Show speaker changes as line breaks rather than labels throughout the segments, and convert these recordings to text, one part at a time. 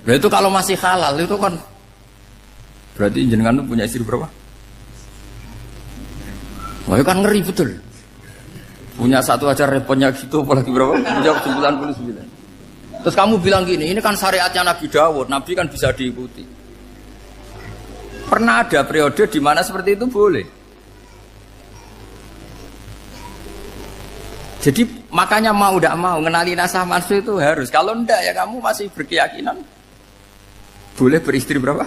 Nah itu kalau masih halal itu kan berarti jenengan tuh punya istri berapa? Wah itu kan ngeri betul. Punya satu aja repotnya gitu, apalagi berapa? Punya 99. Terus kamu bilang gini, ini kan syariatnya Nabi Dawud, Nabi kan bisa diikuti. Pernah ada periode di mana seperti itu boleh. Jadi makanya mau tidak mau ngenali nasah mansuh itu harus. Kalau ndak ya kamu masih berkeyakinan boleh beristri berapa?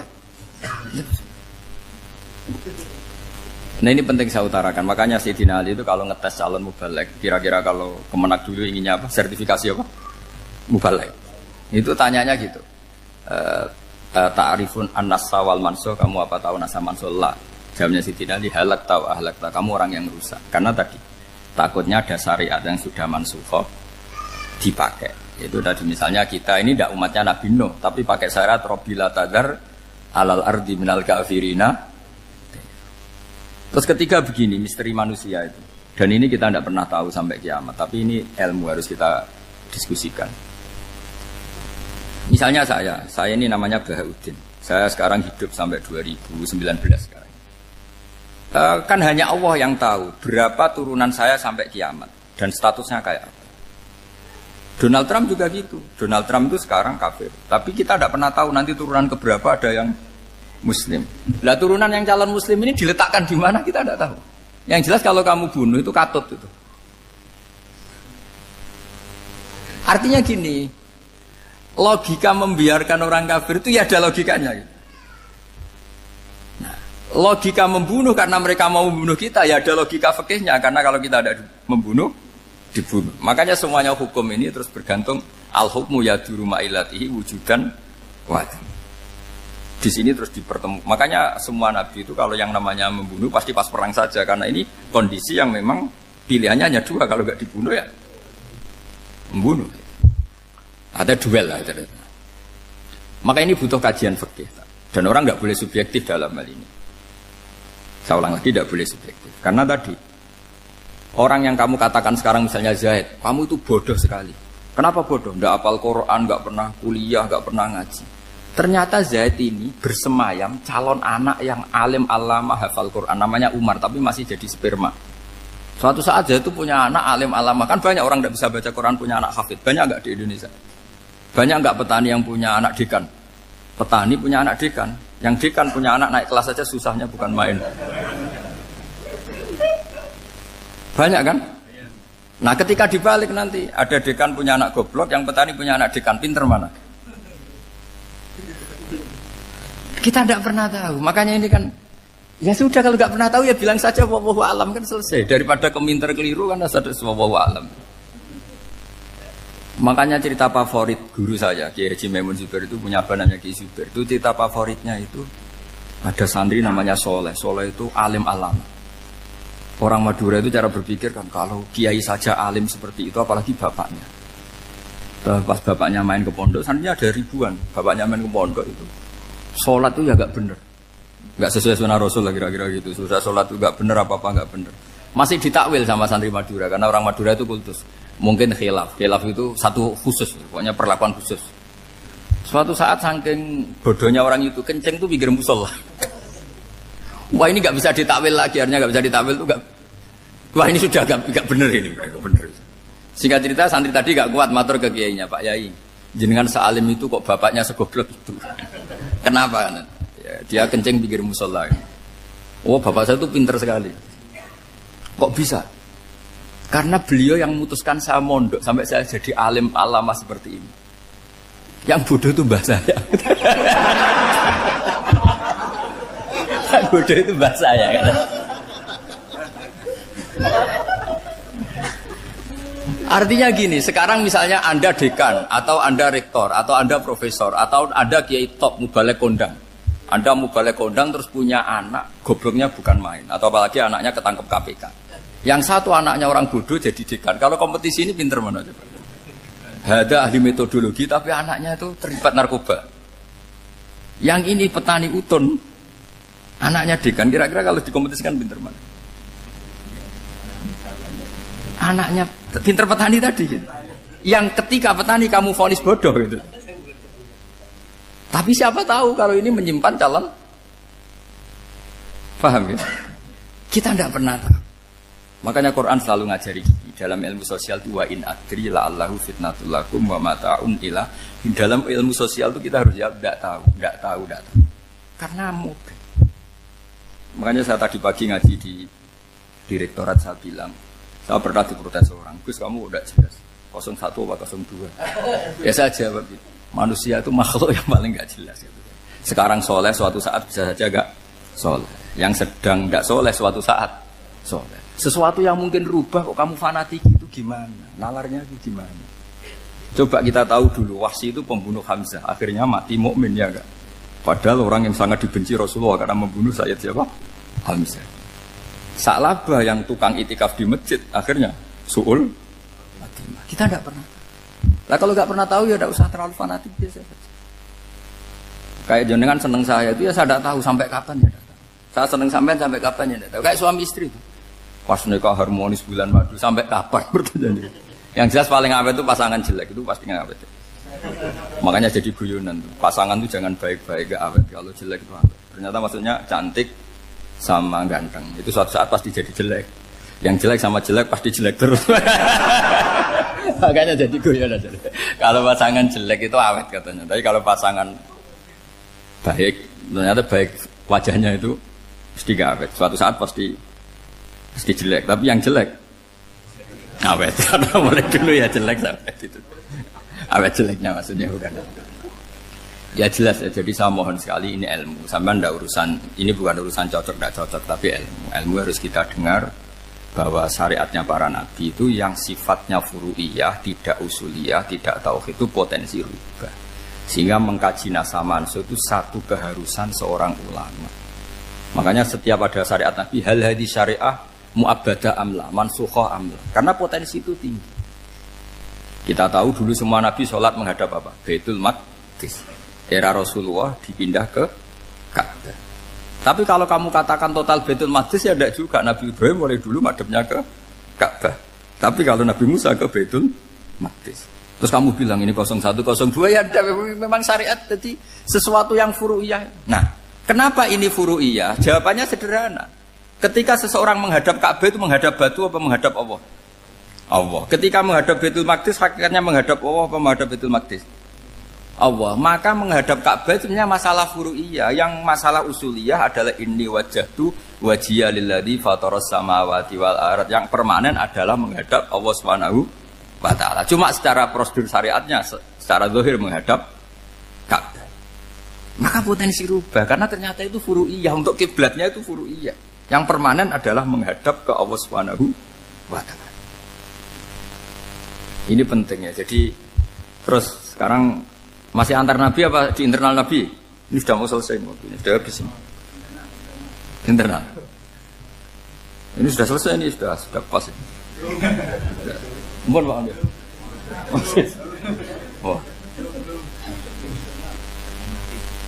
Nah ini penting saya utarakan. Makanya Sayyidina Ali itu kalau ngetes calon mubaligh, kira-kira kalau Kemenak dulu inginnya apa? Sertifikasi apa? Mubaligh. Itu tanyanya gitu. Ta'rifun an-nassa wal mansuh, kamu apa tahu nasah mansuh? La. Jawabnya Sayyidina Ali, halak tahu ahlak tahu. Kamu orang yang rusak. Karena tadi takutnya ada syariat yang sudah mansukhoh dipakai. Itu tadi misalnya kita ini tidak umatnya Nabi Nuh, tapi pakai syariat Robbila tadar alal ardi minal kafirina. Terus ketiga begini, misteri manusia itu. Dan ini kita tidak pernah tahu sampai kiamat, tapi ini ilmu harus kita diskusikan. Misalnya saya ini namanya Bahauddin. Saya sekarang hidup sampai 2019 sekarang. Kan hanya Allah yang tahu berapa turunan saya sampai kiamat dan statusnya kayak apa. Donald Trump juga gitu. Donald Trump itu sekarang kafir, tapi kita tidak pernah tahu nanti turunan keberapa ada yang Muslim. Lah turunan yang calon Muslim ini diletakkan di mana kita tidak tahu. Yang jelas kalau kamu bunuh itu katut itu. Artinya gini, logika membiarkan orang kafir itu ya ada logikanya. Gitu. Logika membunuh karena mereka mau membunuh kita ya ada logika fikihnya, karena kalau kita ada membunuh dibunuh. Makanya semuanya hukum ini terus bergantung al-hukmu yaduru ma'ilatihi wujudan wajib. Di sini terus dipertemukan. Makanya semua nabi itu kalau yang namanya membunuh pasti pas perang saja, karena ini kondisi yang memang pilihannya hanya dua, kalau nggak dibunuh ya membunuh. Ada duel lah. Maka ini butuh kajian fikih dan orang nggak boleh subjektif dalam hal ini. Saya ulang lagi, tidak boleh subjektif. Karena tadi, orang yang kamu katakan sekarang misalnya Zaid, kamu itu bodoh sekali. Kenapa bodoh? Tidak hafal Quran, nggak pernah kuliah, nggak pernah ngaji. Ternyata Zaid ini bersemayam calon anak yang alim alama hafal Quran. Namanya Umar, tapi masih jadi sperma. Suatu saat Zaid itu punya anak alim alama. Kan banyak orang tidak bisa baca Quran punya anak hafid. Banyak nggak di Indonesia? Banyak nggak petani yang punya anak dekan? Petani punya anak dekan. Yang dekan punya anak naik kelas saja susahnya bukan main. Banyak kan? Nah ketika dibalik nanti ada dekan punya anak goblok, yang petani punya anak dekan, pinter mana? Kita tidak pernah tahu. Makanya ini kan ya sudah, kalau nggak pernah tahu ya bilang saja wallahu alam, kan selesai. Daripada keminter keliru kan ada wallahu alam. Makanya cerita favorit guru saya, Kiai Haji Maimun Zubair itu punya apa namanya Kiai Zubair. Itu cerita favoritnya itu ada santri namanya Soleh. Soleh itu alim alam. Orang Madura itu cara berpikir kan kalau kiai saja alim seperti itu, apalagi bapaknya. Pas bapaknya main ke pondok, santrinya ada ribuan. Bapaknya main ke pondok itu, sholat itu ya gak bener, gak sesuai sunnah Rasul lah kira-kira gitu. Sudah sholat itu gak bener, apa-apa gak bener. Masih ditakwil sama santri Madura, karena orang Madura itu kultus. Mungkin khilaf itu satu khusus, pokoknya perlakuan khusus. Suatu saat saking bodohnya orang itu, kenceng tuh pinggir musola. Wah ini nggak bisa ditakwil lagi, akhirnya nggak bisa ditakwil tuh nggak. Wah ini sudah nggak bener ini, nggak bener. Singkat cerita santri tadi nggak kuat matur ke kiainya, Pak Yai, jenengan sealim itu kok bapaknya segoblok itu. Kenapa? Ya, dia kenceng pinggir musola. Oh bapak saya tuh pinter sekali. Kok bisa? Karena beliau yang memutuskan saya mondok sampai saya jadi alim alama seperti ini. Yang bodoh itu mbah saya. Yang bodoh itu mbah saya. Artinya gini, sekarang misalnya Anda dekan, atau Anda rektor, atau Anda profesor, atau Anda kiai top mubalek kondang. Anda mubalek kondang terus punya anak, gobloknya bukan main. Atau apalagi anaknya ketangkep KPK. Yang satu anaknya orang bodoh jadi dekan. Kalau kompetisi ini pinter mana coba? Ada ahli metodologi tapi anaknya itu terlibat narkoba. Yang ini petani utun, anaknya dekan. Kira-kira kalau dikompetisikan pinter mana? Anaknya pinter petani tadi gitu. Yang ketika petani kamu vonis bodoh gitu. Tapi siapa tahu kalau ini menyimpan calon. Paham ya? Kita tidak pernah tahu. Makanya Quran selalu ngajari dalam ilmu sosial itu wa in adri la'allahu fitnatul lakum wa mata'un ila. Dalam ilmu sosial itu kita harus jawab tidak tahu. Karena mudah. Makanya saya tadi pagi ngaji di direktorat, saya bilang, saya pernah diprotes orang, Gus kamu udah jelas 01 apa 02. Ya saya jawab gitu. Manusia itu makhluk yang paling gak jelas gitu. Sekarang soleh suatu saat bisa saja gak soleh. Yang sedang gak soleh suatu saat soleh. Sesuatu yang mungkin rubah kok kamu fanatik itu gimana? Nalarnya itu gimana? Coba kita tahu dulu Wahsy itu pembunuh Hamzah, akhirnya mati mukmin ya enggak? Padahal orang yang sangat dibenci Rasulullah karena membunuh Sayyid siapa? Hamzah. Sa'labah yang tukang itikaf di masjid akhirnya su'ul Fatimah. Kita enggak pernah. Lah kalau enggak pernah tahu ya enggak usah terlalu fanatik biasa saja. Kayak jenengan seneng saya itu ya saya enggak tahu sampai kapan ya enggak tahu. Saya seneng sampean sampai kapan ya enggak tahu. Kayak suami istri itu. Pas nikah harmonis bulan madu sampai kapan bertanya. Yang jelas paling awet itu pasangan jelek itu pasti awet. Makanya jadi guyonan tuh. Pasangan itu jangan baik-baik gak awet, kalau jelek itu awet. Ternyata maksudnya cantik sama ganteng. Itu suatu saat pasti jadi jelek. Yang jelek sama jelek pasti jelek terus. Makanya jadi guyonan. Kalau pasangan jelek itu awet katanya. Tapi kalau pasangan baik, ternyata baik wajahnya itu pasti gak awet. Suatu saat pasti jelek, tapi yang jelek awet. Karena mulai dulu ya jelek sampai itu. Awet jeleknya maksudnya bukan. Ya jelas ya, jadi saya mohon sekali ini ilmu. Sampai ndak urusan, ini bukan urusan cocok ndak cocok, tapi ilmu. Ilmu harus kita dengar bahwa syariatnya para nabi itu yang sifatnya furu'iyah, tidak usuliyah, tidak tauhid itu potensi rubah. Sehingga mengkaji nasab mansukh itu satu keharusan seorang ulama. Makanya setiap ada syariat nabi hal hadis syariah mu'abbadah amla, mansukhah amla. Karena potensi itu tinggi. Kita tahu dulu semua nabi sholat menghadap apa? Baitul Maqdis. Era Rasulullah dipindah ke Ka'bah. Tapi kalau kamu katakan total Baitul Maqdis ya tidak juga. Nabi Ibrahim mulai dulu madhabnya ke Ka'bah. Tapi kalau Nabi Musa ke Baitul Maqdis. Terus kamu bilang ini 01, 02 ya memang syariat jadi sesuatu yang furu'iyah. Nah, kenapa ini furu'iyah? Jawabannya sederhana. Ketika seseorang menghadap Ka'bah itu menghadap batu apa menghadap Allah? Allah. Ketika menghadap Baitul Maqdis hakikatnya menghadap Allah apa menghadap Baitul Maqdis? Allah. Maka menghadap Ka'bah itu sebenarnya masalah furu'iyah. Yang masalah usuliyah adalah inni wajjahtu wajhiya lilladzi fataras samawati wal ardh. Yang permanen adalah menghadap Allah Subhanahu wa taala. Cuma secara prosedur syariatnya secara zahir menghadap Ka'bah. Maka potensi rubah karena ternyata itu furu'iyah, untuk kiblatnya itu furu'iyah. Yang permanen adalah menghadap ke Allah Subhanahu wa taala. Ini pentingnya. Jadi terus sekarang masih antar nabi apa di internal nabi? Ini sudah mau selesai waktunya, sudah habis ini. Internal. Ini sudah selesai, ini sudah pas ini. Mohon Pak Amir. Oh.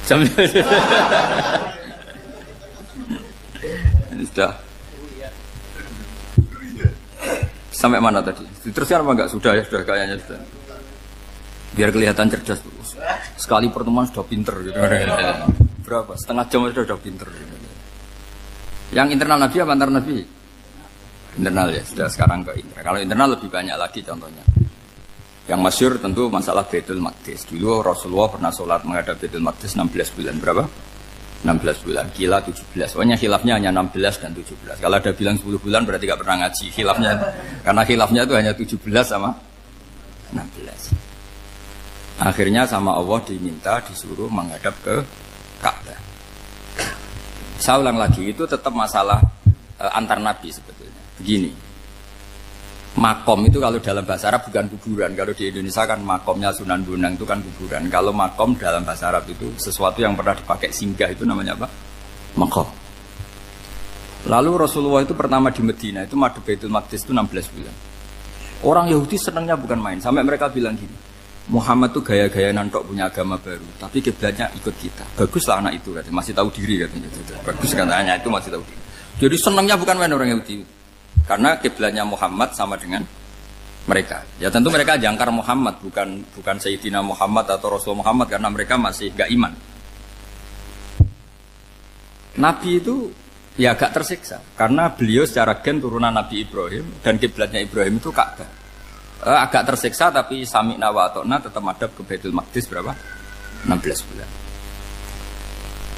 Jam ini sudah. Sampai mana tadi? Diteruskan apa enggak? Sudah ya, sudah kayaknya sudah. Biar kelihatan cerdas. Sekali pertemuan sudah pinter gitu. Berapa? Setengah jam sudah pinter gitu. Yang internal nabi apa antar nabi? Internal ya, sudah sekarang ke internal. Kalau internal lebih banyak lagi contohnya. Yang masyhur tentu masalah Baitul Maqdis. Dulu Rasulullah pernah sholat menghadap Baitul Maqdis 16 bulan. Berapa? 16 bulan, kila 17. Pokoknya khilafnya hanya 16 dan 17. Kalau ada bilang 10 bulan berarti gak pernah ngaji. Khilafnya, karena khilafnya itu hanya 17 sama 16. Akhirnya sama Allah diminta disuruh menghadap ke Ka'bah. Saya ulang lagi, itu tetap masalah antar nabi sebetulnya. Begini, makom itu kalau dalam bahasa Arab bukan kuburan. Kalau di Indonesia kan makomnya Sunan Bonang itu kan kuburan. Kalau makom dalam bahasa Arab itu sesuatu yang pernah dipakai singgah, itu namanya apa? Makom. Lalu Rasulullah itu pertama di Medina itu madhab Baitul Maqdis itu 16 bulan. Orang Yahudi senangnya bukan main. Sampai mereka bilang gini, Muhammad tuh gaya-gaya nantok punya agama baru, tapi kiblatnya ikut kita. Baguslah anak itu katanya, masih tahu diri katanya. Bagus katanya itu masih tahu diri. Jadi senangnya bukan main orang Yahudi. Karena kiblatnya Muhammad sama dengan mereka. Ya tentu mereka jangkar Muhammad, bukan Sayyidina Muhammad atau Rasul Muhammad karena mereka masih gak iman. Nabi itu ya agak tersiksa karena beliau secara gen turunan Nabi Ibrahim dan kiblatnya Ibrahim itu Ka'bah. Agak tersiksa tapi sami'na wa ata'na tetap madhab ke Baitul Maqdis berapa? 16 bulan.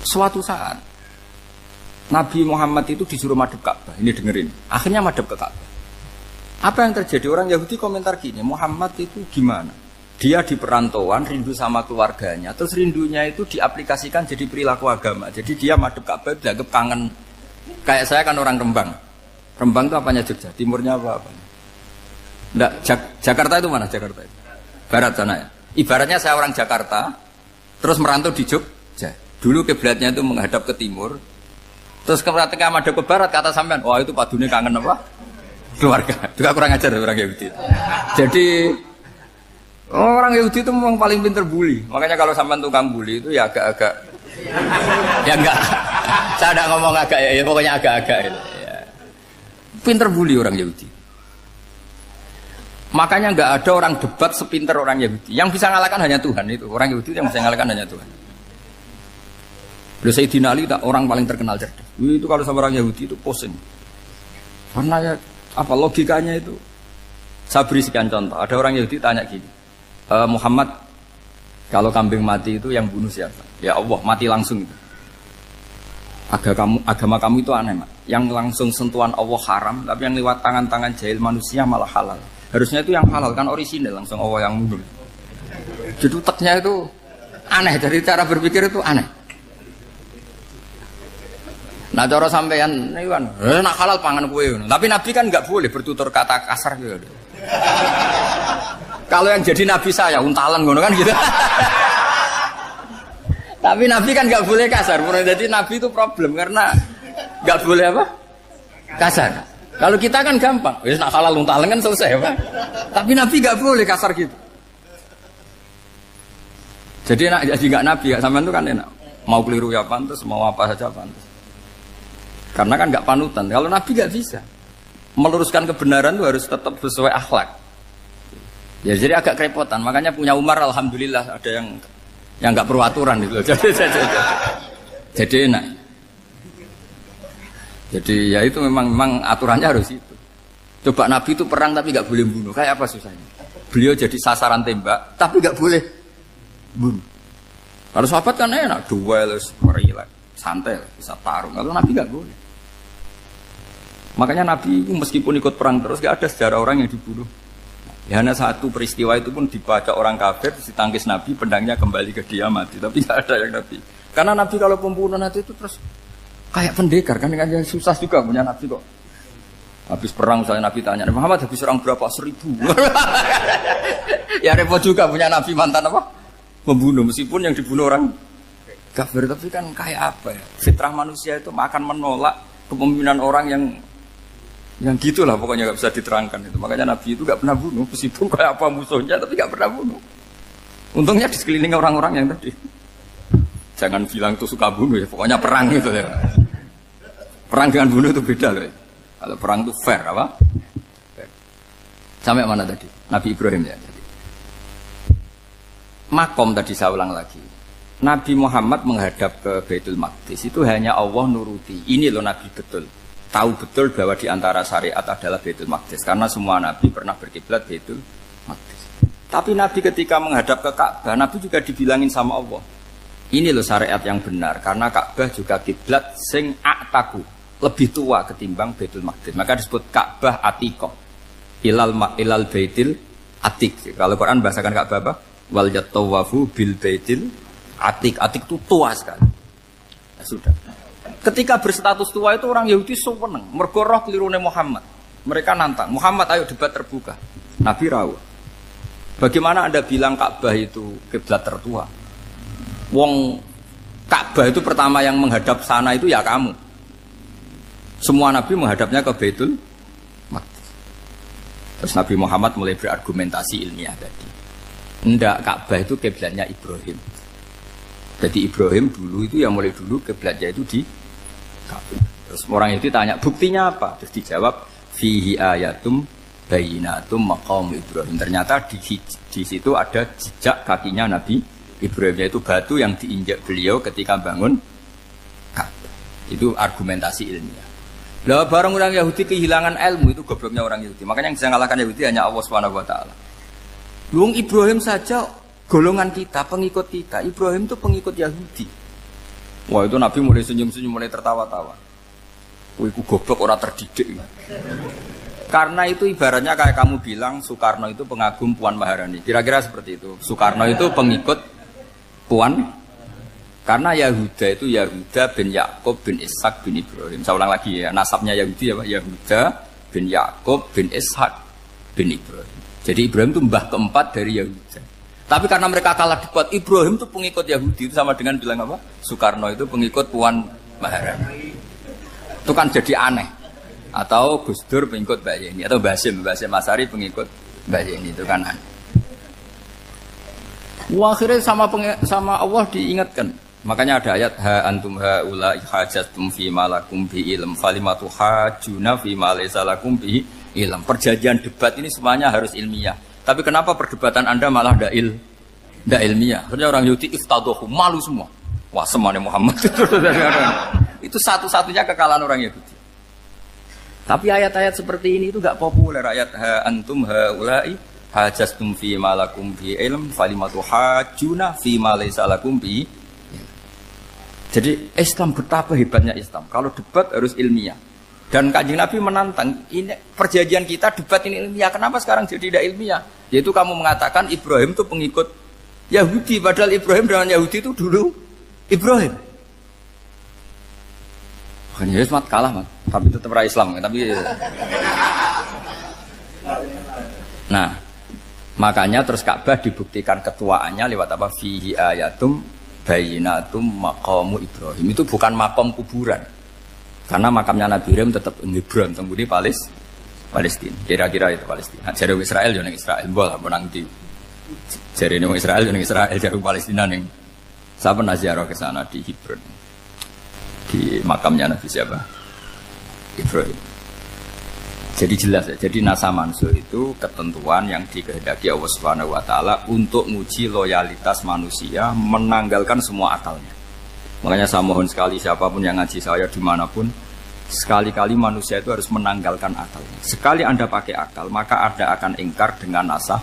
Suatu saat Nabi Muhammad itu disuruh madhab Ka'bah. Ini dengerin. Akhirnya madhab ke Ka'bah. Apa yang terjadi? Orang Yahudi komentar gini, Muhammad itu gimana? Dia di perantauan, rindu sama keluarganya. Terus rindunya itu diaplikasikan jadi perilaku agama. Jadi dia madhab Ka'bah dianggap kangen. Kayak saya kan orang Rembang. Rembang itu apanya Jogja? Timurnya apa? Enggak, Jakarta itu mana Jakarta itu? Barat sana ya. Ibaratnya saya orang Jakarta, terus merantau di Jogja. Dulu kiblatnya itu menghadap ke timur. Terus ketika madhab ke barat, kata sampean, wah itu padunya kangen apa? Keluarga. Juga kurang ajar orang Yahudi. Jadi orang Yahudi itu memang paling pinter bully. Makanya kalau sampean tukang bully itu ya agak-agak ya enggak. Saya tidak ngomong agak ya, pokoknya agak-agak ya. Pinter bully orang Yahudi. Makanya enggak ada orang debat sepinter orang Yahudi. Yang bisa ngalahkan hanya Tuhan itu. Orang Yahudi yang bisa ngalahkan hanya Tuhan. Beliau Sayyidina Ali orang paling terkenal cerdas. Itu kalau sama orang Yahudi itu pusing. Karena ya apa logikanya itu? Saya beri sekian contoh. Ada orang Yahudi tanya gini, Muhammad, kalau kambing mati itu yang bunuh siapa? Ya Allah, mati langsung itu. Agama kamu itu aneh, Mak. Yang langsung sentuhan Allah haram, tapi yang lewat tangan-tangan jahil manusia malah halal. Harusnya itu yang halal kan orisinal, langsung Allah yang bunuh. Jadi utaknya itu aneh, dari cara berpikir itu aneh. Nah cara sampean ini kan, nak halal pangan kue. Tapi Nabi kan nggak boleh bertutur kata kasar gitu. Kalau yang jadi Nabi saya untalan ngono kan gitu. Tapi Nabi kan nggak boleh kasar. Jadi Nabi itu problem karena nggak boleh apa? Kasar. Kalau kita kan gampang, wis nak halal untalan kan selesai apa? Tapi Nabi nggak boleh kasar gitu. Jadi jadi nggak Nabi, ya sampean itu kan enak. Mau keliru ya pantas, mau apa saja pantas. Karena kan nggak panutan. Kalau Nabi nggak bisa meluruskan kebenaran itu harus tetap sesuai akhlak. Ya jadi agak kerepotan. Makanya punya Umar alhamdulillah ada yang nggak perlu aturan itu. Jadi enak. Jadi ya itu memang aturannya harus itu. Coba Nabi itu perang tapi nggak boleh bunuh. Kayak apa susahnya? Beliau jadi sasaran tembak tapi nggak boleh bunuh. Kalau sahabat kan enak, duel, relax, santai, bisa tarung. Kalau Nabi nggak boleh. Makanya Nabi meskipun ikut perang terus gak ada sejarah orang yang dibunuh. Ya hanya satu peristiwa itu pun dibaca orang kafir, ditangkis Nabi, pedangnya kembali ke dia mati. Tapi gak ada yang Nabi. Karena Nabi kalau pembunuhan itu terus kayak pendekar kan susah juga punya Nabi kok. Habis perang misalnya Nabi tanya, Muhammad habis orang berapa? 1000. Ya repot juga punya Nabi mantan apa? Pembunuh meskipun yang dibunuh orang kafir. Tapi kan kayak apa ya? Fitrah manusia itu akan menolak kepemimpinan orang yang gitulah pokoknya nggak bisa diterangkan itu. Makanya Nabi itu nggak pernah bunuh meskipun kayak apa musuhnya tapi nggak pernah bunuh. Untungnya di sekeliling orang-orang yang tadi. Jangan bilang itu suka bunuh ya, pokoknya perang gitu ya. Perang dengan bunuh itu beda loh. Kalau perang itu fair apa? Fair. Sampai mana tadi? Nabi Ibrahim ya. Makom tadi saya ulang lagi. Nabi Muhammad menghadap ke Baitul Maqdis itu hanya Allah nuruti. Ini loh Nabi betul. Tahu betul bahwa di antara syariat adalah Baitul Maqdis karena semua Nabi pernah berkiblat Baitul Maqdis. Tapi Nabi ketika menghadap ke Ka'bah, Nabi juga dibilangin sama Allah. Ini loh syariat yang benar karena Ka'bah juga kiblat sing a'taku, lebih tua ketimbang Baitul Maqdis. Maka disebut Ka'bah Atiqah. Ilal Baitil Atiq. Kalau Quran bahasakan Ka'bah apa? Wal yatawafu bil Baitil Atiq. Atiq itu tua sekali. Ya, sudah. Ketika berstatus tua itu orang Yahudi seneng, mergo roh kelirune Muhammad. Mereka nantang, Muhammad ayo debat terbuka. Nabi rawuh. Bagaimana Anda bilang Ka'bah itu kiblat tertua? Wong Ka'bah itu pertama yang menghadap sana itu ya kamu. Semua Nabi menghadapnya ke Baitul Maqdis. Terus Nabi Muhammad mulai berargumentasi ilmiah tadi. Enggak, Ka'bah itu kiblatnya Ibrahim. Jadi Ibrahim dulu itu yang mulai dulu kiblatnya itu di Ka'bah. Terus orang itu tanya buktinya apa? Terus dijawab fihi ayatum bayinatum maqam Ibrahim. Ternyata di situ ada jejak kakinya Nabi Ibrahim, yaitu batu yang diinjak beliau ketika bangun Ka'bah. Itu argumentasi ilmiah. Lah barang orang Yahudi kehilangan ilmu, itu gobloknya orang Yahudi. Makanya yang bisa mengalahkan Yahudi hanya Allah Subhanahu wa taala. Wong Ibrahim saja golongan kita, pengikut kita. Ibrahim itu pengikut Yahudi. Wah, itu Nabi mulai senyum-senyum, mulai tertawa-tawa. Wah, itu goblok, orang terdidik. Karena itu ibaratnya kayak kamu bilang Soekarno itu pengagum Puan Maharani. Kira-kira seperti itu. Soekarno itu pengikut Puan. Karena Yahuda itu Yahuda bin Yakub bin Ishak bin Ibrahim. Saya ulang lagi ya, nasabnya Yahudi ya Pak. Yahuda bin Yakub bin Ishak bin Ibrahim. Jadi Ibrahim itu mbah keempat dari Yahuda. Tapi karena mereka kalah debat, Ibrahim itu pengikut Yahudi. Itu sama dengan bilang apa? Soekarno itu pengikut Puan Maharani. Itu kan jadi aneh. Atau Gus Dur pengikut Mbak Yeni. Atau Basim Asari pengikut Mbak Yeni. Itu kan aneh. Wah, akhirnya sama Allah diingatkan. Makanya ada ayat ha antum haula hajatum fi malakum bi ilm falimatu hajuna fi ma laysa lakum bi ilm. Perjanjian debat ini semuanya harus ilmiah. Tapi kenapa perdebatan Anda malah ndak ilmiah? Karena orang Yahudi iftadohu, malu semua. Wah, semuanya Muhammad. Itu satu-satunya kekalahan orang Yahudi. Tapi ayat-ayat seperti ini itu enggak populer. Ayat ha antum haula hajastum fi malakum bi ilm falimatu hajuna fi ma laysa lakum bi. Jadi Islam betapa hebatnya Islam. Kalau debat harus ilmiah. Dan Kanjeng Nabi menantang, ini perjanjian kita debat ini ilmiah. Kenapa sekarang jadi tidak ilmiah? Yaitu kamu mengatakan Ibrahim itu pengikut Yahudi. Padahal Ibrahim dengan Yahudi itu dulu Ibrahim. Makanya Yesus kalah, man. Tapi tetap ra Islam. Tapi nah, makanya terus Ka'bah dibuktikan ketuaannya lewat apa? Fihi ayatum bayinatum maqamu Ibrahim. Itu bukan makam kuburan. Karena makamnya Nabi Ibrahim tetap Hebron, temudi Palestina. Kira-kira itu Palestina. Jare Israel yo ning Israel, mbah menang di. Jare ning Israel yo ning Israel, jare Palestina ning. Saya pernah ziarah ke sana di Hebron. Di makamnya Nabi siapa? Ibrahim. Jadi jelas ya. Jadi nasa mansuh itu ketentuan yang dikehendaki Allah Subhanahu wa taala untuk menguji loyalitas manusia, menanggalkan semua akalnya. Makanya saya mohon sekali siapapun yang ngaji saya dimanapun, sekali-kali manusia itu harus menanggalkan akalnya. Sekali Anda pakai akal, maka Anda akan ingkar dengan nasa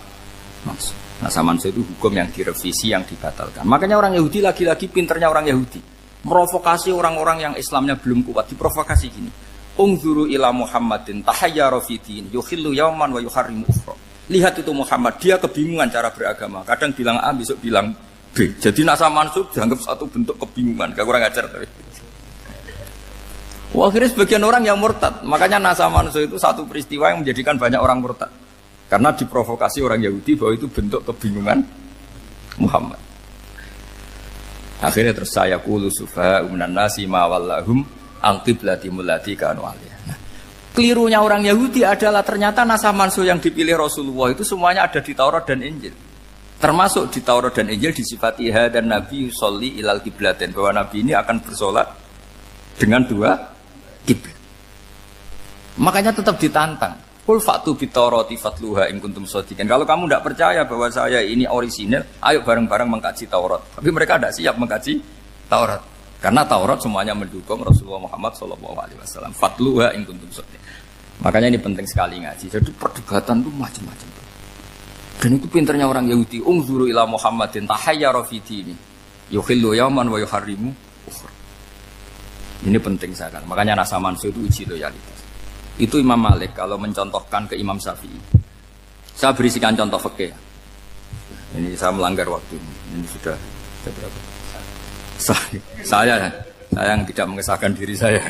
mansuh. Nasa mansuh itu hukum yang direvisi, yang dibatalkan. Makanya orang Yahudi lagi-lagi pinternya orang Yahudi merovokasi orang-orang yang Islamnya belum kuat, diprovokasi gini. Ungzuru ila Muhammadin tahayyara fi din yukhillu yawman wa yuharrimu ukhra. Lihat itu Muhammad, dia kebingungan cara beragama. Kadang bilang A, besok bilang B. Jadi nasa mansub dianggap satu bentuk kebingungan. Gak kurang ajar tapi. Wah, akhirnya sebagian orang yang murtad. Makanya nasa mansub itu satu peristiwa yang menjadikan banyak orang murtad. Karena diprovokasi orang Yahudi bahwa itu bentuk kebingungan Muhammad. Akhirnya terus saya qulu sufa minan nasi ma wallahum al-qiblatimul lati kanu alaiha. Nah, kelirunya orang Yahudi adalah ternyata nasa mansuh yang dipilih Rasulullah itu semuanya ada di Taurat dan Injil. Termasuk di Taurat dan Injil disifati dan Nabi sholli ilal qiblatain, bahwa Nabi ini akan bersolat dengan dua kiblat. Makanya tetap ditantang. Qul fa'tu bit-taurati fatluha in kuntum shadiqin. Kalau kamu tidak percaya bahwa saya ini orisinil, ayo bareng-bareng mengkaji Taurat. Tapi mereka tidak siap mengkaji Taurat. Karena Taurat semuanya mendukung Rasulullah Muhammad SAW. Fatluha in kuntum shadiqin. Makanya ini penting sekali ngaji. Jadi perdebatan itu macam-macam. Dan itu pinternya orang Yahudi. Ungzuru ila Muhammadin tahayyara fi dini yukhillu yawman wa yuharrimu ukhra. Ini penting sekali. Makanya nasa mansuh itu uji loyalitas. Itu Imam Malik kalau mencontohkan ke Imam Syafi'i. Saya berisikan contoh fikih. Ini saya melanggar waktu. Ini sudah berapa? Saya yang tidak mengesahkan diri saya.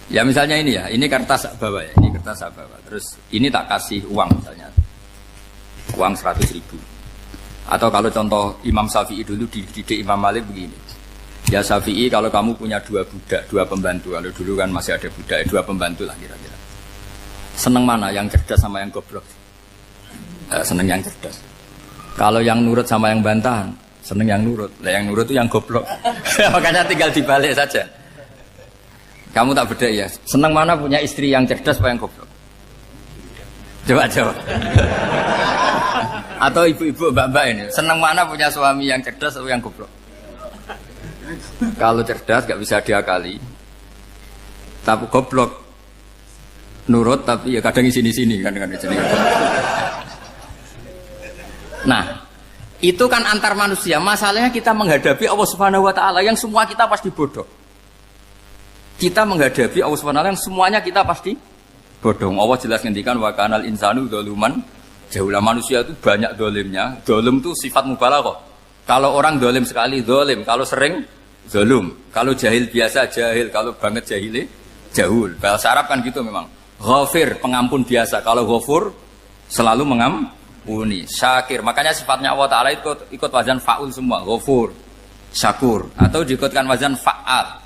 Ya misalnya ini ya, ini kertas saya bawa ya, ini kertas saya bawa. Terus ini tak kasih uang misalnya, uang 100.000. Atau kalau contoh Imam Syafi'i dulu dididik Imam Malik begini. Ya Syafi'i, kalau kamu punya 2 budak, 2 pembantu, kalau dulu kan masih ada budak, 2 pembantu lah kira-kira. Seneng mana, yang cerdas sama yang goblok? Seneng yang cerdas. Kalau yang nurut sama yang bantahan, seneng yang nurut. Nah, yang nurut itu yang goblok. Makanya tinggal dibalik saja. Kamu tak beda ya. Seneng mana punya istri yang cerdas apa yang goblok? Coba. Atau ibu-ibu, mbak-mbak ini senang mana punya suami yang cerdas atau yang goblok? Kalau cerdas gak bisa diakali, tapi goblok nurut tapi ya kadang di sini kan. Nah, itu kan antar manusia. Masalahnya kita menghadapi Allah Subhanahu wa taala yang semua kita pasti bodoh. Kita menghadapi Allah Subhanahu wa taala yang semuanya kita pasti bodoh. Allah jelas ngendikan wa kanal insanu dzaluman jauhlah, manusia itu banyak dolimnya. Dolim itu sifat mubalaghah. Kalau orang dolim sekali dolim, kalau sering zalum, kalau jahil biasa jahil, kalau banget jahili jahul. Bahasa Arab kan gitu memang. Ghafir, pengampun biasa. Kalau ghafur selalu mengampuni. Syakir, makanya sifatnya Allah Ta'ala ikut wazan fa'ul semua. Ghafur, syakur, atau diikutkan wazan fa'al.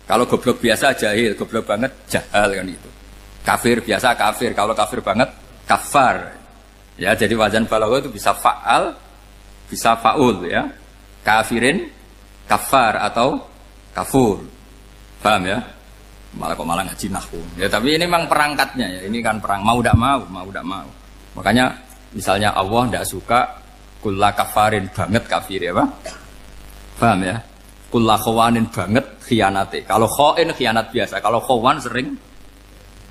Kalau goblok biasa jahil, goblok banget jahal kan itu. Kafir biasa kafir, kalau kafir banget kafar. Ya, jadi wazan balagha itu bisa fa'al, bisa fa'ul ya. Kafirin, kafar atau kafur. Paham ya? Malah ngaji nahwu. Ya, tapi ini memang perangkatnya ya. Ini kan perang mau tidak mau. Makanya misalnya Allah tidak suka kulla kafarin banget kafir ya, Pak. Paham ya? Kulla khawanin banget khianate. Kalau khain khianat biasa, kalau khawan sering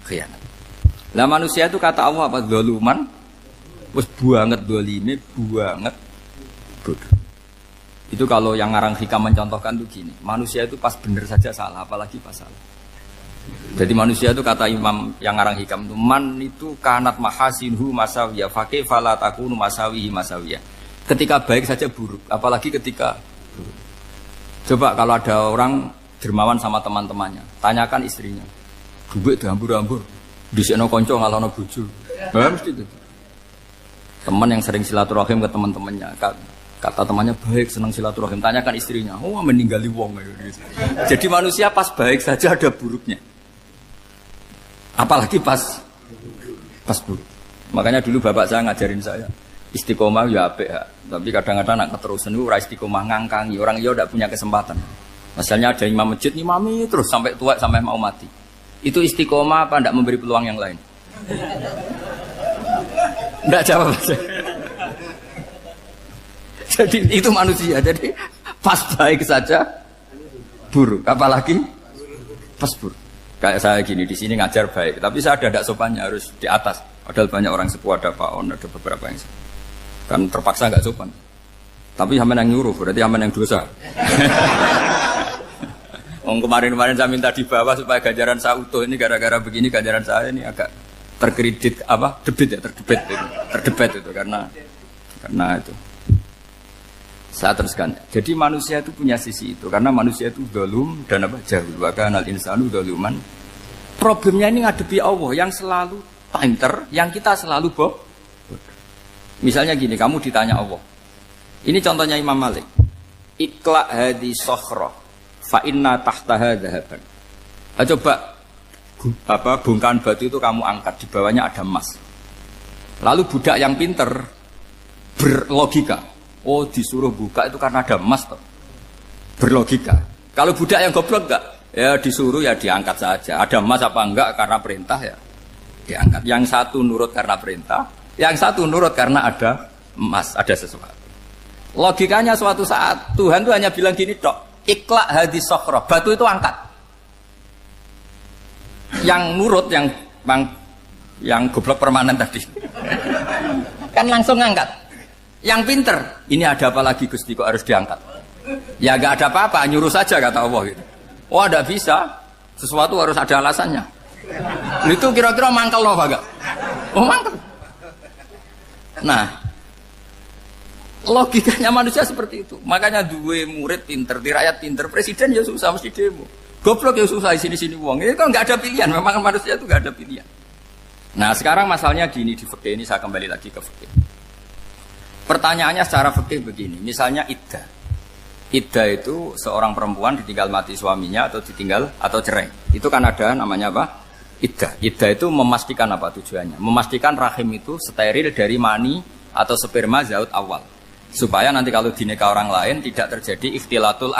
khianat. Lah manusia itu kata Allah apa? Zaluman. Wis banget dolime, banget bodoh. Itu kalau yang ngarang hikam mencontohkan tuh gini. Manusia itu pas bener saja salah, apalagi pas salah. Jadi manusia itu kata imam yang ngarang hikam itu man itu kanat mahasinhu masawiyah fakih fala takunu masawihi masawiyah. Ketika baik saja buruk, apalagi ketika buruk. Coba kalau ada orang dermawan sama teman-temannya, tanyakan istrinya. Duit dihambur-hambur, disekno konco ngalono bojo. Mesti itu. Teman yang sering silaturahim ke teman-temannya, kata temannya baik, senang silaturahim, tanyakan istrinya. Oh, meninggali wong gitu. Jadi manusia pas baik saja ada buruknya. Apalagi pas buruk. Makanya dulu bapak saya ngajarin saya istiqomah ya apik ya. Tapi kadang-kadang nak keterusan itu ora istiqomah ngangkangi, orang iya tidak punya kesempatan. Misalnya ada imam masjid ngimami terus sampai tua sampai mau mati. Itu istiqomah apa tidak memberi peluang yang lain? Tidak jawab. Jadi itu manusia. Jadi pas baik saja buruk, apalagi pas buruk. Kayak saya gini di sini ngajar baik, tapi saya ada tidak sopannya harus di atas. Padahal banyak orang sepuh, ada Pak On, ada beberapa yang kan terpaksa nggak sopan. Tapi aman yang nyuruh, berarti aman yang dosa. Kemarin saya minta di bawah supaya ganjaran saya utuh. Ini gara-gara begini ganjaran saya ini agak terkredit terdebet itu karena itu. Saya teruskan. Jadi manusia itu punya sisi itu karena manusia itu dzalum dan jahul. Wa kanal insanu dzaluman. Problemnya ini ngadepi Allah yang selalu pinter, yang kita selalu bodoh. Misalnya gini, kamu ditanya Allah. Ini contohnya Imam Malik. Ikla hadi sokhroh fa inna tahtaha dhahaban. Coba bongkahan batu itu kamu angkat, di bawahnya ada emas. Lalu budak yang pinter berlogika. Oh, disuruh buka itu karena ada emas toh. Berlogika. Kalau budak yang goblok enggak, ya disuruh ya diangkat saja. Ada emas apa enggak karena perintah ya diangkat. Yang satu nurut karena perintah, yang satu nurut karena ada emas, ada sesuatu. Logikanya suatu saat Tuhan itu hanya bilang gini tok, ikhla hadis sokhroh, batu itu angkat. Yang nurut yang goblok permanen tadi kan langsung ngangkat. Yang pinter, ini ada apa lagi Gusti kok harus diangkat? Ya gak ada apa-apa, nyuruh saja kata Allah gitu. Oh ada bisa, sesuatu harus ada alasannya. Itu kira-kira mangkel loh Pak? Oh mangkel. Nah, logikanya manusia seperti itu. Makanya dua murid pinter, di rakyat pinter, presiden ya susah mesti demo. Goblok ya susah di sini-sini uang. Ini kan nggak ada pilihan. Memang manusia itu nggak ada pilihan. Nah sekarang masalahnya gini di fikih ini saya kembali lagi ke fikih. Pertanyaannya secara fikih begini, misalnya iddah. Iddah itu seorang perempuan ditinggal mati suaminya atau ditinggal atau cerai. Itu kan ada namanya apa? Iddah. Iddah itu memastikan apa tujuannya? Memastikan rahim itu steril dari mani atau sperma zaut awal. Supaya nanti kalau dinikah orang lain tidak terjadi ikhtilatul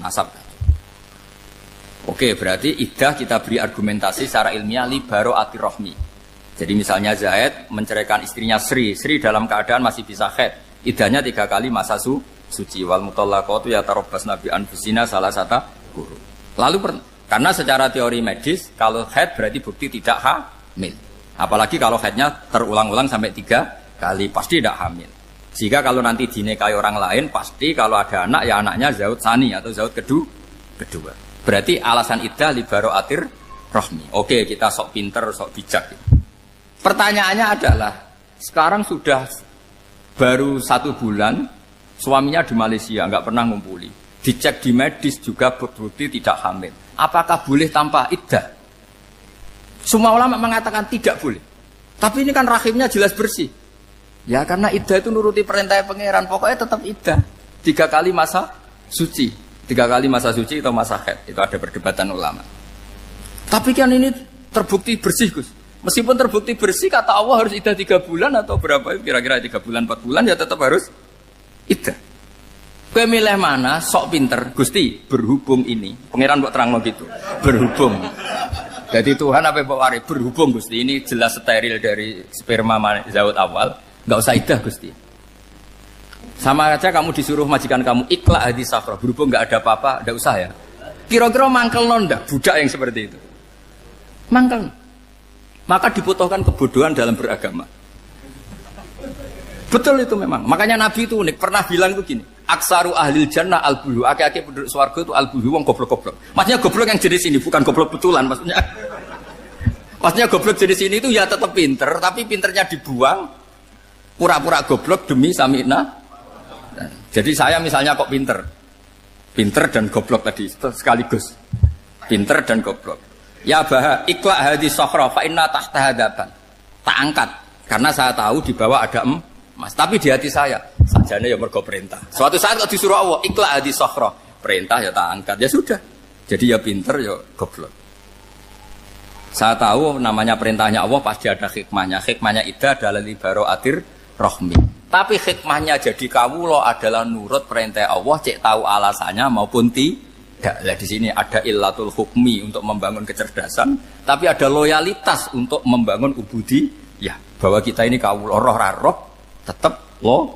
nasab. Oke, berarti iddah kita beri argumentasi secara ilmiah li baro'ati rohmi. Jadi misalnya Zaid menceraikan istrinya Sri dalam keadaan masih bisa haid, iddahnya 3 kali masa suci. Wal mutallaqatu yatarabbasna bi anfusina salah satu guru. Lalu karena secara teori medis kalau haid berarti bukti tidak hamil. Apalagi kalau haidnya terulang-ulang sampai 3 kali pasti tidak hamil. Sehingga kalau nanti dinikahi orang lain pasti kalau ada anak ya anaknya zaud sani atau zaud kedua. Berarti alasan iddah li bara'atir rahmi. Oke, kita sok pinter, sok bijak. Pertanyaannya adalah sekarang sudah baru 1 bulan suaminya di Malaysia nggak pernah ngumpuli, dicek di medis juga berbukti tidak hamil. Apakah boleh tanpa iddah? Semua ulama mengatakan tidak boleh. Tapi ini kan rahimnya jelas bersih. Ya karena iddah itu nuruti perintah pangeran, pokoknya tetap iddah 3 kali masa suci, 3 kali masa suci atau masa haid. Itu ada perdebatan ulama. Tapi kan ini terbukti bersih, Gus. Meskipun terbukti bersih, kata Allah harus iddah 3 bulan atau berapa? Kira-kira 3 bulan, 4 bulan ya tetap harus iddah. Kowe milih mana? Sok pinter, Gusti. Berhubung ini, pangeran mbok terangno gitu. Berhubung. Jadi Tuhan apa mbok wari? Berhubung Gusti. Ini jelas steril dari sperma zaud awal. Enggak usah iddah Gusti. Sama aja kamu disuruh majikan kamu ikhla hadis safra. Berhubung enggak ada apa-apa, enggak usah ya. Kira-kira mangkel nondak budak yang seperti itu. Mangkel. Maka dibutuhkan kebodohan dalam beragama. Betul itu memang. Makanya Nabi itu unik. Pernah bilang itu gini. Aksaru ahlil jannah al-bulu. Aki-aki penduduk swarga itu al-bulu. Wong goblok-goblok. Maksudnya goblok yang jenis ini. Bukan goblok betulan. Maksudnya goblok jenis ini itu ya tetap pinter. Tapi pinternya dibuang. Pura-pura goblok demi sami'na. Jadi saya misalnya kok pinter. Pinter dan goblok tadi. Sekaligus. Pinter dan goblok. Ya bah, ikhla hadis sokhra fa inna tahta hadapan. Tak angkat karena saya tahu di bawah ada emas. Tapi di hati saya sajane ya mergo perintah. Suatu saat kok disuruh Allah ikhla hadis sokhra, perintah ya tak angkat. Ya sudah. Jadi ya pinter ya goblok. Saya tahu namanya perintahnya Allah pasti ada hikmahnya. Hikmahnya iddah adalah li bara'atir rahmi. Tapi hikmahnya jadi kawula adalah nurut perintah Allah, cek tahu alasannya maupun tidak. Lah di sini ada illatul hukmi untuk membangun kecerdasan, tapi ada loyalitas untuk membangun ubudi. Ya, bahwa kita ini kawula roh tetap loyal.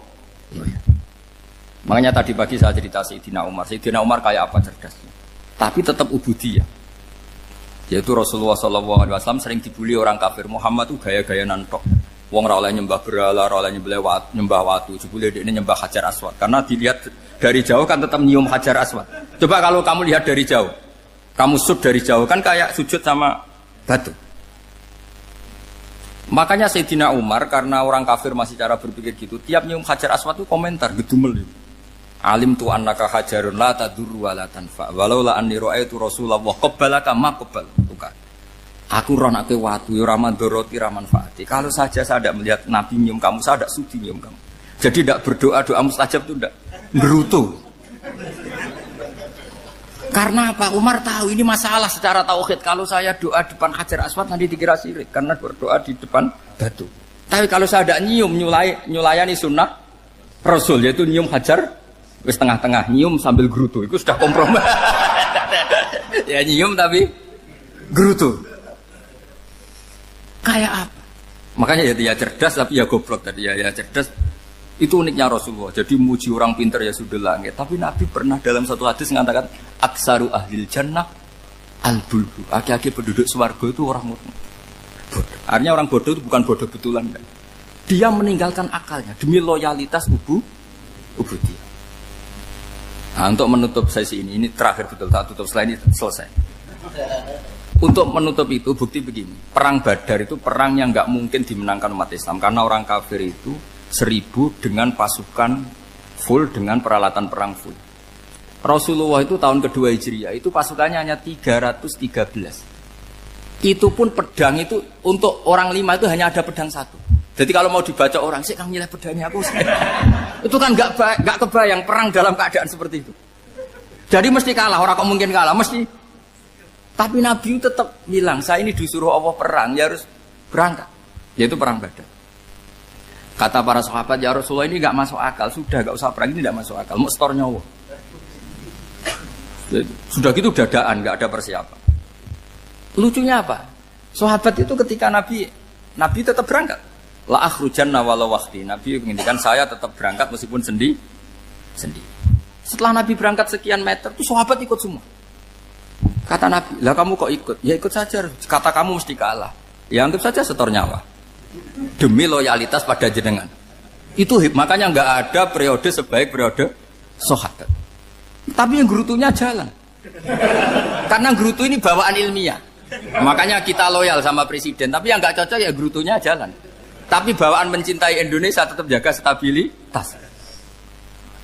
Makanya tadi pagi saya cerita Sayyidina Umar. Sayyidina Umar kayak apa cerdasnya? Tapi tetap ubudi ya. Yaitu Rasulullah SAW sering dibully orang kafir. Muhammad tuh gaya-gaya nantok. Wong ora oleh nyembah berhala, ora oleh nyembah watu, jebule dekne nyembah Hajar Aswad. Karena dilihat dari jauh kan tetap nyium Hajar Aswad. Coba kalau kamu lihat dari jauh, kamu sujud dari jauh kan kayak sujud sama batu. Makanya Sayyidina Umar karena orang kafir masih cara berpikir gitu, tiap nyium Hajar Aswad itu komentar gedumel. Alim tu annaka hajarun la tadurru wa la tanfa. Walau la anni ra'aitu Rasulullah qabbalaka ma qabbal. Aku ronake watu, ora mandoroti, ora manfaati. Kalau saja saya tidak melihat Nabi nyium kamu, saya tidak sudi nyium kamu. Jadi tidak berdoa, doa mustajab itu tidak gerutu. Karena apa? Umar tahu ini masalah secara tauhid. Kalau saya doa depan Hajar Aswad nanti dikira syirik karena berdoa di depan batu. Tapi kalau saya tidak nyium, nyulayani sunnah Rasul, yaitu nyium Hajar, wis tengah-tengah nyium sambil gerutu, itu sudah kompromi. Ya nyium tapi gerutu. Kayak apa? Makanya ya cerdas tapi ya goblok tadi ya cerdas. Itu uniknya Rasulullah. Jadi muji orang pintar ya sudah langit. Tapi Nabi pernah dalam satu hadis mengatakan aksaru ahlil jannah al-bulbu. Aki-aki penduduk swarga itu orang bodoh. Artinya orang bodoh itu bukan bodoh betulan. Dia meninggalkan akalnya demi loyalitas ubudiyah. Nah, untuk menutup sesi ini terakhir betul tak tutup setelah ini selesai. Untuk menutup itu bukti begini, perang Badar itu perang yang nggak mungkin dimenangkan umat Islam karena orang kafir itu 1000 dengan pasukan full dengan peralatan perang full. Rasulullah itu tahun kedua Hijriah itu pasukannya hanya 313. Itu pun pedang itu untuk orang 5 itu hanya ada pedang 1. Jadi kalau mau dibaca orang sih kan nilai pedangnya aku. Itu kan nggak kebayang perang dalam keadaan seperti itu. Jadi mesti kalah, orang kok mungkin kalah mesti. Tapi Nabi tetap bilang, saya ini disuruh Allah perang, ya harus berangkat. Yaitu perang Badar. Kata para sahabat, ya Rasulullah ini gak masuk akal. Sudah gak usah perang, ini gak masuk akal. Mau setor nyawa. Sudah gitu dadaan, gak ada persiapan. Lucunya apa? Sahabat itu ketika Nabi Nabi tetap berangkat. La akhrujanna walau waqti. Nabi menginginkan saya tetap berangkat meskipun sendi. Setelah Nabi berangkat sekian meter, tuh sahabat ikut semua. Kata Nabi, lah kamu kok ikut? Ya ikut saja. Kata kamu mesti kalah. Ya anggap saja setor nyawa. Demi loyalitas pada jenengan. Itu makanya nggak ada periode sebaik periode sahabat. Tapi yang gerutunya jalan. Karena gerutu ini bawaan ilmiah. Makanya kita loyal sama presiden. Tapi yang nggak cocok ya gerutunya jalan. Tapi bawaan mencintai Indonesia tetap jaga stabilitas.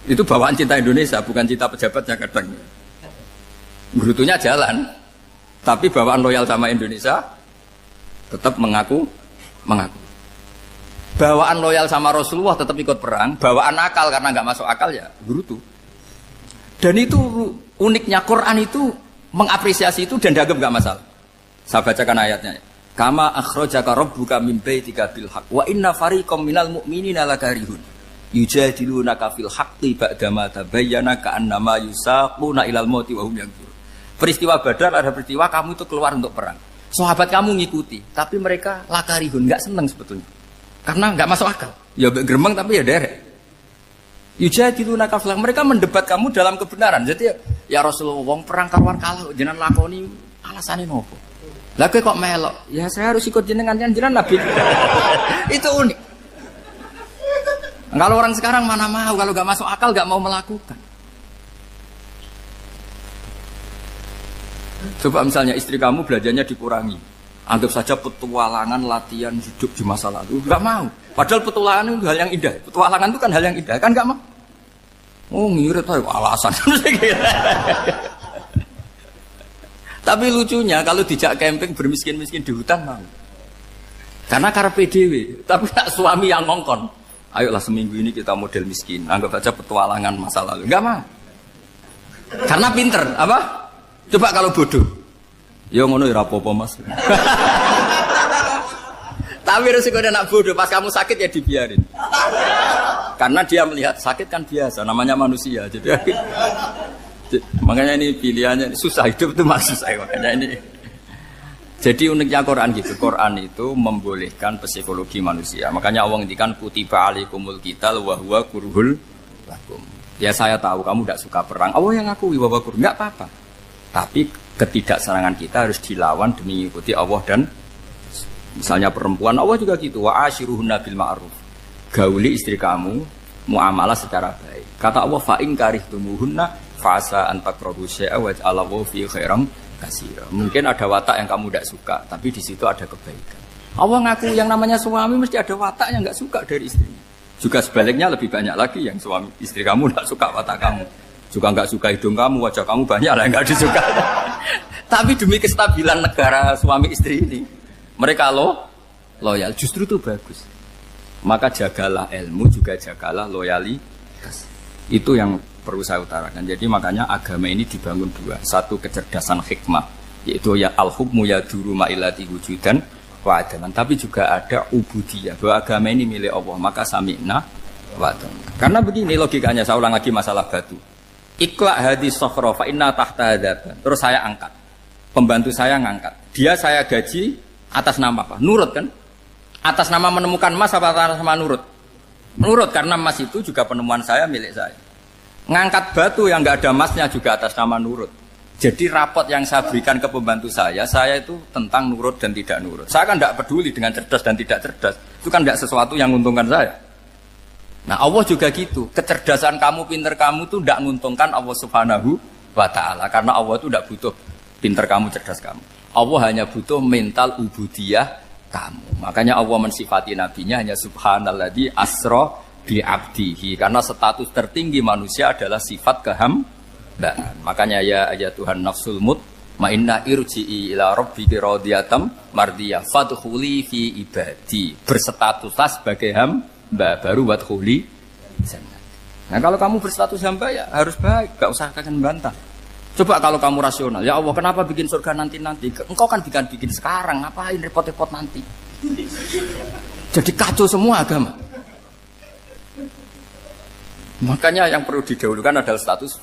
Itu bawaan cinta Indonesia, bukan cinta pejabatnya kadang. Gerutunya jalan, tapi bawaan loyal sama Indonesia tetap mengaku. Bawaan loyal sama Rasulullah tetap ikut perang, bawaan akal karena nggak masuk akal ya gerutu. Dan itu uniknya Quran itu mengapresiasi itu dan dianggap nggak masalah. Saya bacakan ayatnya. Kama akhrajaka rabbuka min baitika bil haqq wa inna fariqam minal mu'minina lakarihun yujadilunaka fil haqqi ba'dama tabayyana ka'annama yusaquna ilal mauti wa hum yanzurun. Peristiwa Badar ada peristiwa kamu itu keluar untuk perang. Sahabat kamu ngikuti, tapi mereka lakarihun, enggak senang sebetulnya. Karena enggak masuk akal. Ya geremeng tapi ya derek. Yujadilunaka fil haqq, mereka mendebat kamu dalam kebenaran. Jadi ya Rasulullah wong perang karuan kalah jenengan lakoni alasane nopo? Lah kok melok? Ya saya harus ikut jenengan Nabi. Itu unik. Kalau orang sekarang mana mau, kalau gak masuk akal gak mau melakukan. Coba misalnya istri kamu belajarnya dikurangi. Anggap saja petualangan latihan hidup di masa lalu. Gak mau. Padahal petualangan itu hal yang indah. Petualangan itu kan hal yang indah. Kan gak mau. Oh ngirit aja alasan. Tapi lucunya kalau dijak camping bermiskin-miskin di hutan mau. Karena karpe dhewe, tapi tak suami yang ngongkon. Ayolah seminggu ini kita model miskin, anggap saja petualangan masa lalu. Enggak mah. Karena pinter, apa? Coba kalau bodoh. Ya ngono ya apa-apa Mas. Tapi resiko nak bodoh, pas kamu sakit ya dibiarin. Karena dia melihat sakit kan biasa, namanya manusia. Jadi makanya ini pilihannya susah, hidup itu masih susah makanya ini. Jadi uniknya Quran gitu. Quran itu membolehkan psikologi manusia. Makanya Allah ngendikan kutiba alaikumul qital wa huwa kurhul lakum. Ya saya tahu kamu tidak suka perang. Allah yang ngakui wa kurhul, enggak apa-apa. Tapi ketidaksenangan kita harus dilawan demi mengikuti Allah dan misalnya perempuan Allah juga gitu. Wa ashiruhunna bil ma'ruf. Gauli istri kamu muamalah secara baik. Kata Allah fa in karihtumuhunna fasa antakrahu syai'a wa ja'alallahu fi khairam katsira. Mungkin ada watak yang kamu tidak suka, tapi di situ ada kebaikan. Allah ngaku yang namanya suami mesti ada watak yang enggak suka dari istrinya. Juga sebaliknya lebih banyak lagi yang suami istri kamu tidak suka watak kamu. Juga enggak suka hidung kamu, wajah kamu banyak lah yang enggak disuka. Tapi demi kestabilan negara suami istri ini, mereka loyal, justru itu bagus. Maka jagalah ilmu, juga jagalah loyalitas. Itu yang perlu saya utarakan. Jadi makanya agama ini dibangun dua. Satu kecerdasan hikmah, yaitu ya al-hukmu yaduru ma'ilati wujudan wa adaman. Tapi juga ada ubudiyah, bahwa agama ini milik Allah. Maka sami'na wa adaman. Karena begini logikanya, saya ulang lagi masalah batu. Iqla hadis sokhra fa inna tahta hadaban. Terus saya angkat. Pembantu saya ngangkat. Dia saya gaji atas nama apa? Nurut kan? Atas nama menemukan emas apa atas nama nurut? Nurut, karena emas itu juga penemuan saya, milik saya. Ngangkat batu yang nggak ada emasnya juga atas nama nurut. Jadi rapot yang saya berikan ke pembantu saya itu tentang nurut dan tidak nurut. Saya kan tidak peduli dengan cerdas dan tidak cerdas. Itu kan tidak sesuatu yang menguntungkan saya. Nah Allah juga gitu. Kecerdasan kamu, pinter kamu itu tidak menguntungkan Allah Subhanahu wa Ta'ala. Karena Allah itu tidak butuh pinter kamu, cerdas kamu. Allah hanya butuh mental ubudiyah kamu. Makanya Allah mensifati nabinya hanya subhanalladzi asra bi abdihi, karena status tertinggi manusia adalah sifat kehambaan. Makanya ya Tuhan nafsul mutmainnah irji'i ila rabbiki radiyatan mardiyah fadkhuli fi ibadi. Berstatuslah sebagai hamba baru wadkhuli jannah. Nah kalau kamu berstatus hamba ya harus baik, gak usah kalian bantah. Coba kalau kamu rasional, ya Allah kenapa bikin surga nanti-nanti? Engkau kan bikin sekarang, ngapain repot-repot nanti? Jadi kacau semua agama. Makanya yang perlu didahulukan adalah status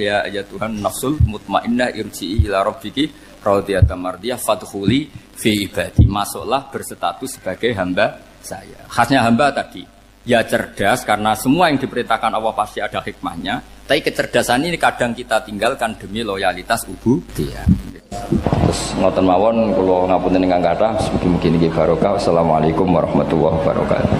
ya Tuhan nafsul mutmainnah irji'i ila rabbiki radiyatan mardiyah fadkhuli fi ibadi. Masuklah berstatus sebagai hamba saya. Khasnya hamba tadi ya cerdas karena semua yang diperintahkan Allah pasti ada hikmahnya. Tapi kecerdasan ini kadang kita tinggalkan demi loyalitas ubudiyah. Terus ngoten mawon kula ngapunten ingkang kathah mugi-mugi niki barokah. Wassalamualaikum warahmatullahi wabarakatuh.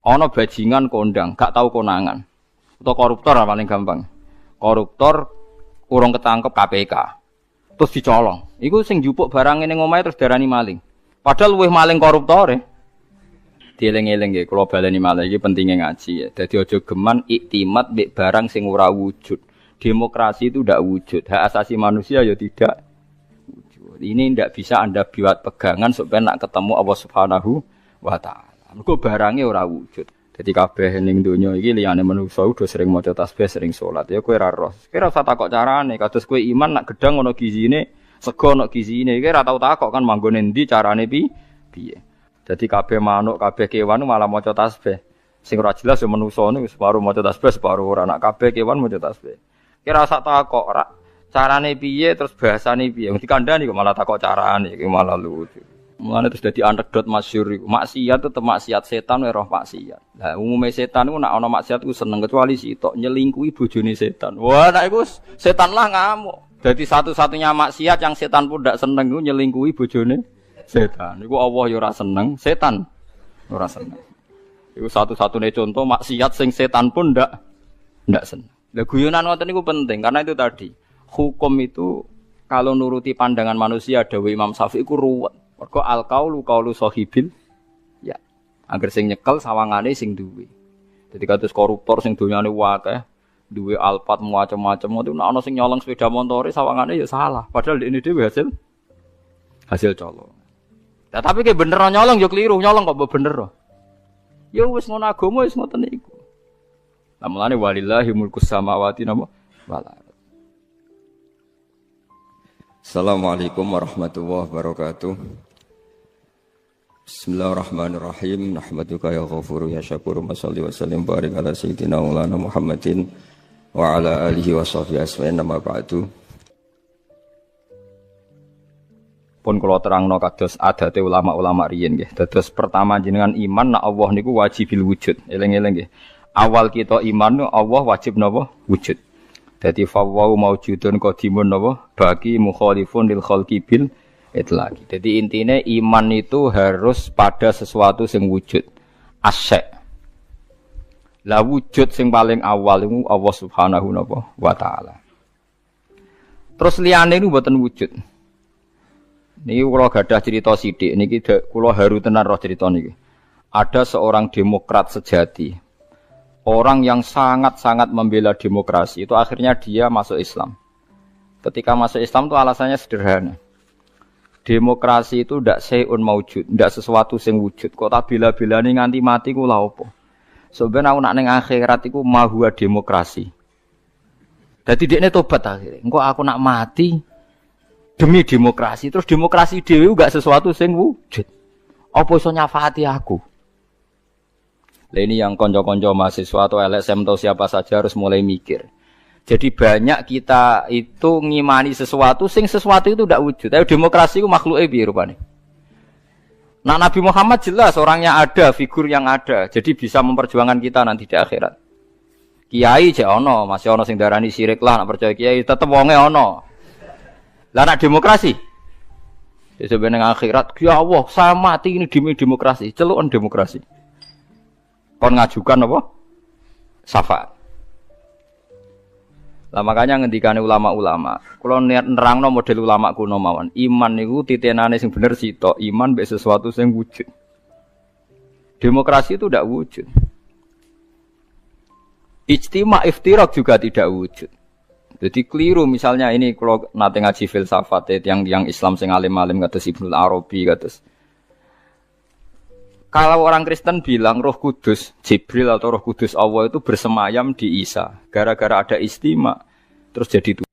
Ono bajingan kondang, gak tahu konangan. Atau koruptor paling gampang. Koruptor urung ketangkep KPK. Terus dicolong. Iku sing njupuk barang ning omahe terus darani maling. Padahal luwih maling koruptore. Dieling-eling nggih, kula baleni malih iki pentinge ngaji ya. Dadi aja geman iktimat mbek barang sing ora wujud. Demokrasi itu ndak wujud. Hak asasi manusia ya tidak wujud. Ini ndak bisa Anda buat pegangan supaya nak ketemu Allah Subhanahu wa taala. Mergo barange ora wujud. Dadi kabeh ning donya iki liyane manusa udah sering maca tasbih, sering salat. Ya kowe ora roh. Kowe ora usah takok carane. Kados kowe iman nak gedang ana gizine, sego ana gizine. Kowe ora tau takok kan manggone endi carane piye. Dadi kabeh manuk, kabeh kewan malah maca tasbih. Sing ora jelas ya manusa niku separuh maca tasbih, separuh ora. Nak kabeh kewan maca tasbih. Kowe ora usah takok ora carane piye terus bahasane piye. Wong dikandani kok malah takok carane, iki malah lucu. Mulane terus dadi anekdot masyhur iku. Maksiat tetep maksiat, setan wae roh maksiat. Lah umume setan iku nek ana maksiat iku seneng kecuali sitok nyelingkuhi bojone setan. Wah nek iku setan lah ngamuk. Dadi satu-satunya maksiat yang setan pun ndak seneng iku nyelingkuhi bojone setan. Iku Allah ya ora seneng, setan ora seneng. Iku satu-satunya contoh maksiat sing setan pun ndak seneng. Lah guyonan ngoten niku penting karena itu tadi. Hukum itu kalau nuruti pandangan manusia dawuh Imam Syafi'i iku ruwet. Mergo al-qaulu qaulu sahibil ya. Angger sing nyekel sawangane sing duwe. Dadi kados koruptor sing donyane akeh, duwe alpat macam-macam ngono nek ana sing nyolong sepeda montore sawangane ya salah. Padahal ini dhewe hasil colong. Lah tapi ki bener nyolong ya keliru, nyolong kok bener. Ya wis ngono agama wis ngoten iku. Lah mulane walillahi mulkus samawati wal ardh. Assalamualaikum warahmatullahi wabarakatuh. Bismillahirrahmanirrahim. Nahmaduka ya ghafuru ya syakuru. Mashalli wa sallim barik ala sayyidina maulana Muhammadin wa ala alihi wa sahbihi asma'in nama ba'du. Pun kula terangno kados adate ulama-ulama riyen nggih. Dados pertama jenengan iman nek Allah niku wajibil wujud. Eling-eling nggih. Awal kita iman Allah wajib napa? Wujud. Dadi fawwau maujudun qadimun napa? Bagi mukhalifun lil khalqi bil itlaqi. Jadi intinya iman itu harus pada sesuatu yang wujud. Asy'. Lah wujud yang paling awal itu Allah Subhanahu wa taala. Terus liyane niku mboten wujud. Niki kula gadah cerita sithik niki kula haru tenan roh cerita niki. Ada seorang demokrat sejati. Orang yang sangat-sangat membela demokrasi itu akhirnya dia masuk Islam. Ketika masuk Islam itu alasannya sederhana. Demokrasi itu ndak sayun maujud, ndak sesuatu sing wujud. Kok tak bela-belani nganti mati ku lha opo? Sebenarnya aku nak ning akhirat iku mahwa demokrasi. Dadi dekne tobat akhire. Engko aku nak mati demi demokrasi. Terus demokrasi dhewe enggak sesuatu sing wujud. Apa iso nyafaati aku? Lah ini yang konco-konco mahasiswa atau LSM atau siapa saja harus mulai mikir. Jadi banyak kita itu ngimani sesuatu itu tidak wujud. Tapi demokrasi itu makhluknya piye rupane. Nah Nabi Muhammad jelas orangnya ada, figur yang ada. Jadi bisa memperjuangkan kita nanti di akhirat. Kiai jek ono, masih ono sing darani syirik lah nak percaya kiai tetep wonge ono. Lah nak demokrasi. Ya sebenarnya akhirat, ya Allah, saya mati ini demi demokrasi, celukan demokrasi. Kon ngajukan apa? Syafaat. Lah makanya ngendikane ulama-ulama, kula nerangno model ulama kuno mawon. Iman niku titenane sing bener sitok, iman mbek sesuatu sing wujud. Demokrasi itu tidak wujud. Ijtima' iftirak juga tidak wujud. Jadi keliru misalnya ini kalau nate ngaji filsafat yang Islam sing alim-alim kados Ibnu Arabi kados. Kalau orang Kristen bilang Roh Kudus, Jibril atau Roh Kudus Allah itu bersemayam di Isa. Gara-gara ada istimewa terus jadi